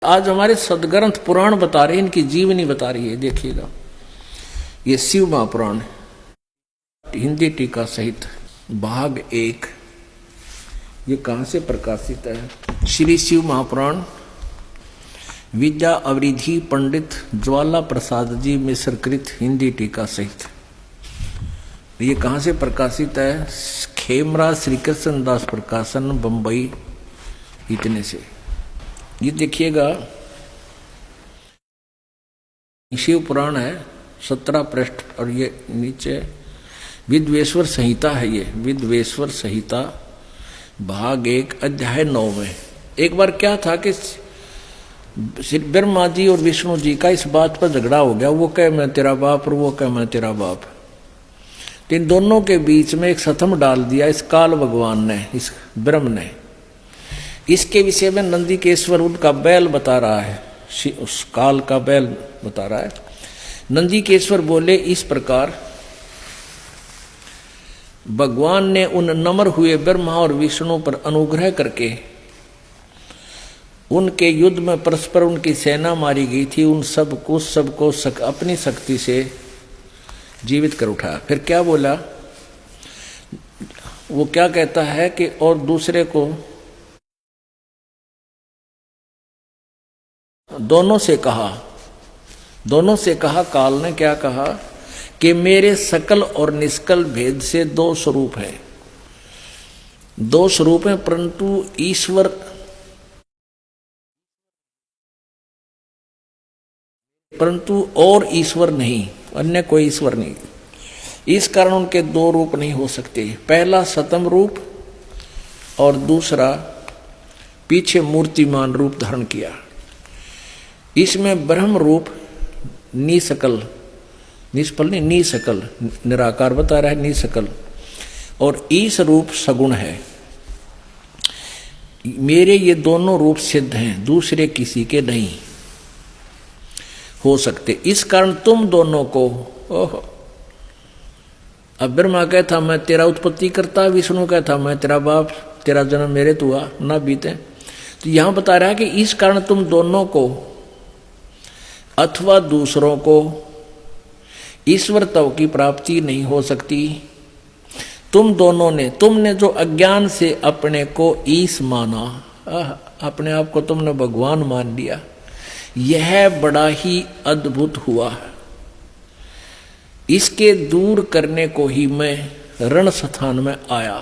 आज हमारे सदग्रंथ पुराण बता रहे हैं, इनकी जीवनी बता रही है। देखिएगा, ये शिव महापुराण हिंदी टीका सहित भाग 1, ये कहां से प्रकाशित है? श्री शिव महापुराण विद्या अवरिधि पंडित ज्वाला प्रसाद जी मिश्र कृत हिंदी टीका सहित। ये कहां से प्रकाशित है? खेमरा श्री कृष्ण दास प्रकाशन, बंबई। इतने से ये देखिएगा, शिव पुराण है, 17 पृष्ठ, और ये नीचे विद्वेश्वर संहिता है। ये विद्वेश्वर संहिता भाग 1 अध्याय 9 में। एक बार क्या था कि ब्रह्मा जी और विष्णु जी का इस बात पर झगड़ा हो गया। वो कहे मैं तेरा बाप और वो कहे मैं तेरा बाप। तो इन दोनों के बीच में एक सतम डाल दिया इस काल भगवान ने, इस ब्रह्म ने। इसके विषय में नंदिकेश्वर उनका बैल बता रहा है, उस काल का बैल बता रहा है। नंदिकेश्वर बोले इस प्रकार, भगवान ने उन नम्र हुए ब्रह्मा और विष्णु पर अनुग्रह करके उनके युद्ध में परस्पर उनकी सेना मारी गई थी, उन सबको अपनी शक्ति से जीवित कर उठाया। फिर क्या बोला? वो क्या कहता है कि और दूसरे को दोनों से कहा काल ने क्या कहा कि मेरे सकल और निष्कल भेद से 2 स्वरूप है। 2 स्वरूप है, परंतु और ईश्वर नहीं, अन्य कोई ईश्वर नहीं। इस कारण उनके 2 रूप नहीं हो सकते। पहला सतम रूप और दूसरा पीछे मूर्तिमान रूप धारण किया। इसमें ब्रह्म रूप निसकल, निष्फल नहीं, निसकल निराकार बता रहा है, निसकल, और ईश रूप सगुण है। मेरे ये दोनों रूप सिद्ध हैं, दूसरे किसी के नहीं हो सकते। इस कारण तुम दोनों को, ओहो, अब ब्रह्मा कहता मैं तेरा उत्पत्ति करता, विष्णु कहता मैं तेरा बाप, तेरा जन्म मेरे तो हुआ ना बीते। तो यहां बता रहा है कि इस कारण तुम दोनों को अथवा दूसरों को ईश्वरत्व की प्राप्ति नहीं हो सकती। तुमने जो अज्ञान से अपने को ईश माना, अपने आप को तुमने भगवान मान लिया, यह बड़ा ही अद्भुत हुआ। इसके दूर करने को ही मैं रण स्थान में आया।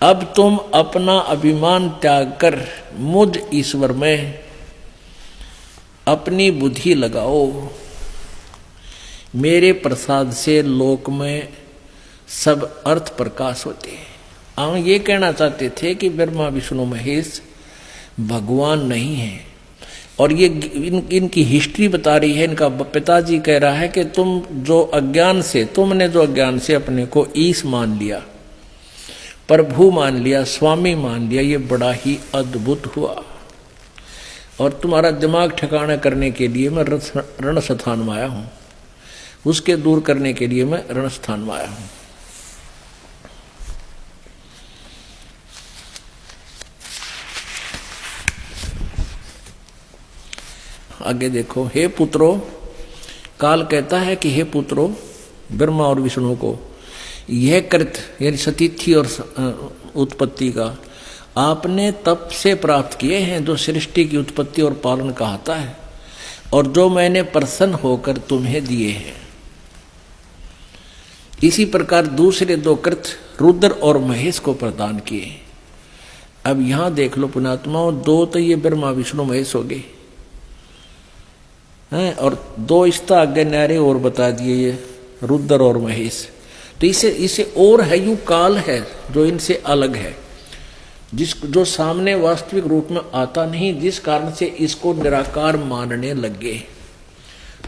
अब तुम अपना अभिमान त्याग कर मुझ ईश्वर में अपनी बुद्धि लगाओ। मेरे प्रसाद से लोक में सब अर्थ प्रकाश होते हैं। हम ये कहना चाहते थे कि ब्रह्मा विष्णु महेश भगवान नहीं है, और ये इनकी हिस्ट्री बता रही है। इनका पिताजी कह रहा है कि तुमने जो अज्ञान से अपने को ईश मान लिया, प्रभु मान लिया, स्वामी मान लिया, ये बड़ा ही अद्भुत हुआ। और तुम्हारा दिमाग ठिकाना करने के लिए मैं रण स्थान में आया हूं, उसके दूर करने के लिए मैं रण स्थान में आया हूं। आगे देखो, हे पुत्रो, काल कहता है कि हे पुत्रो, ब्रह्मा और विष्णु को, यह कृत यानी सतीथि और उत्पत्ति का आपने तप से प्राप्त किए हैं, जो सृष्टि की उत्पत्ति और पालन कहता है, और जो मैंने प्रसन्न होकर तुम्हें दिए हैं। इसी प्रकार दूसरे 2 कृत रुद्र और महेश को प्रदान किए। अब यहां देख लो पुण्यात्माओं, 2 तो ये ब्रह्मा विष्णु महेश हो गए हैं, और 2 इसका आगे न्यारे और बता दिए, ये रुद्र और महेश। तो इसे और है, यू काल है जो इनसे अलग है, जो सामने वास्तविक रूप में आता नहीं, जिस कारण से इसको निराकार मानने लगे।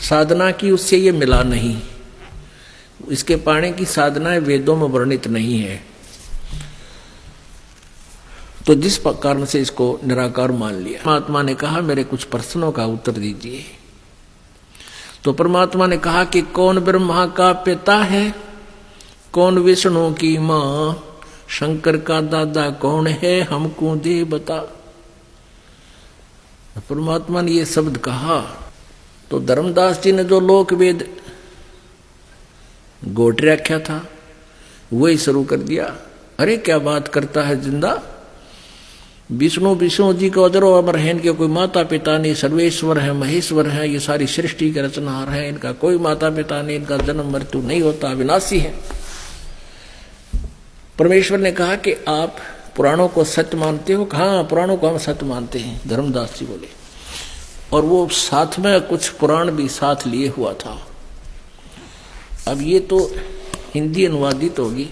साधना की उससे ये मिला नहीं, इसके पाने की साधनाएं वेदों में वर्णित नहीं है। तो जिस कारण से इसको निराकार मान लिया। परमात्मा ने कहा मेरे कुछ प्रश्नों का उत्तर दीजिए। तो परमात्मा ने कहा कि कौन ब्रह्मा का पिता है, कौन विष्णु की माँ, शंकर का दादा कौन है, हमको दे बता। परमात्मा ने ये शब्द कहा तो धर्मदास जी ने जो लोक वेद गोट रखा था वही शुरू कर दिया। अरे क्या बात करता है जिंदा, विष्णु जी को अजरो अमर है, इनके कोई माता पिता नहीं, सर्वेश्वर है, महेश्वर है, ये सारी सृष्टि के रचनहार है, इनका कोई माता पिता नहीं, इनका जन्म मृत्यु नहीं होता, विनाशी है। परमेश्वर ने कहा कि आप पुराणों को सत्य मानते हो? हाँ, पुराणों को हम सत्य मानते हैं, धर्मदास जी बोले। और वो साथ में कुछ पुराण भी साथ लिए हुआ था। अब ये तो हिंदी अनुवादित होगी।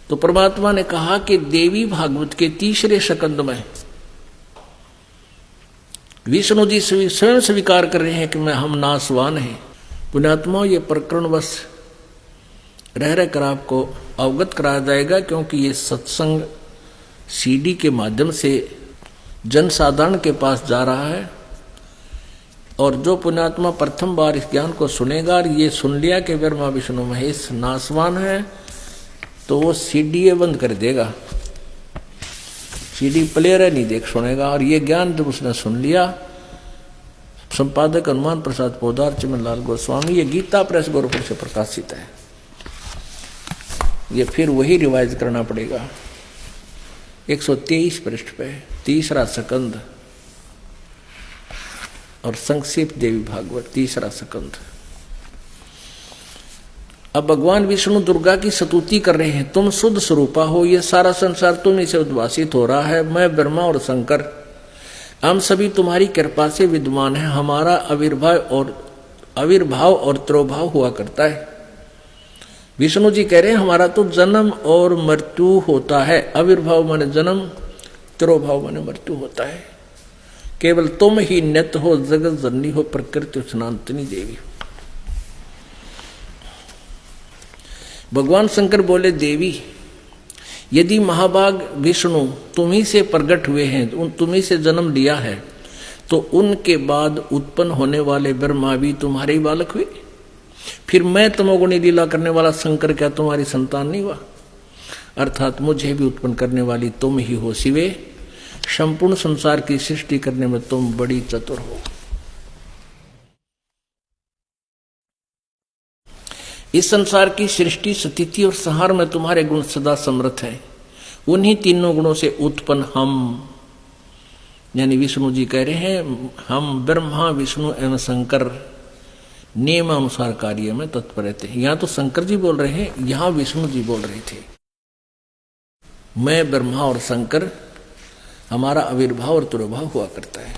तो परमात्मा ने कहा कि देवी भागवत के 3रे स्कंद में विष्णु जी स्वयं स्वीकार कर रहे हैं कि मैं हम नासवान हैं। पुण्यात्मा, ये प्रकरण बस रह कर आपको अवगत कराया जाएगा, क्योंकि ये सत्संग सीडी के माध्यम से जनसाधारण के पास जा रहा है। और जो पुण्यात्मा प्रथम बार इस ज्ञान को सुनेगा और ये सुन लिया कि ब्रह्मा विष्णु महेश नासवान है, तो वो सीडी बंद कर देगा, सीडी प्लेयर नहीं देख सुनेगा। और ये ज्ञान जब उसने सुन लिया, संपादक हनुमान प्रसाद पोदार, चिमनलाल गोस्वामी, ये गीता प्रेस गोरखपुर से प्रकाशित है। ये फिर वही रिवाइज करना पड़ेगा। 123 पृष्ठ पे 3रा स्कंद और संक्षिप्त देवी भागवत 3रा स्कंद। अब भगवान विष्णु दुर्गा की स्तुति कर रहे हैं, तुम शुद्ध स्वरूपा हो, ये सारा संसार तुम से उद्भासित हो रहा है। मैं ब्रह्मा और शंकर हम सभी तुम्हारी कृपा से विद्यमान है। हमारा आविर्भाव और तिरोभाव हुआ करता है। विष्णु जी कह रहे हैं हमारा तो जन्म और मृत्यु होता है। आविर्भाव माने जन्म, तिरोभाव माने मृत्यु होता है। केवल तुम ही नित्य हो, जगत जननी हो, प्रकृति सनातनी देवी। भगवान शंकर बोले, देवी यदि महाभाग विष्णु तुम्ही से प्रकट हुए हैं, तुम्ही से जन्म लिया है, तो उनके बाद उत्पन्न होने वाले ब्रह्मा भी तुम्हारे ही बालक हुए। फिर मैं तमोगुणी लीला करने वाला शंकर क्या तुम्हारी संतान नहीं हुआ? अर्थात मुझे भी उत्पन्न करने वाली तुम ही हो शिवे। संपूर्ण संसार की सृष्टि करने में तुम बड़ी चतुर हो। इस संसार की सृष्टि, स्थिति और संहार में तुम्हारे गुण सदा समर्थ है। उन्हीं तीनों गुणों से उत्पन्न हम, यानी विष्णु जी कह रहे हैं हम ब्रह्मा विष्णु एवं शंकर नियमानुसार कार्य में तत्पर रहते हैं। यहां तो शंकर जी बोल रहे हैं, यहां विष्णु जी बोल रहे थे। मैं ब्रह्मा और शंकर, हमारा आविर्भाव और तिरोभाव हुआ करता है।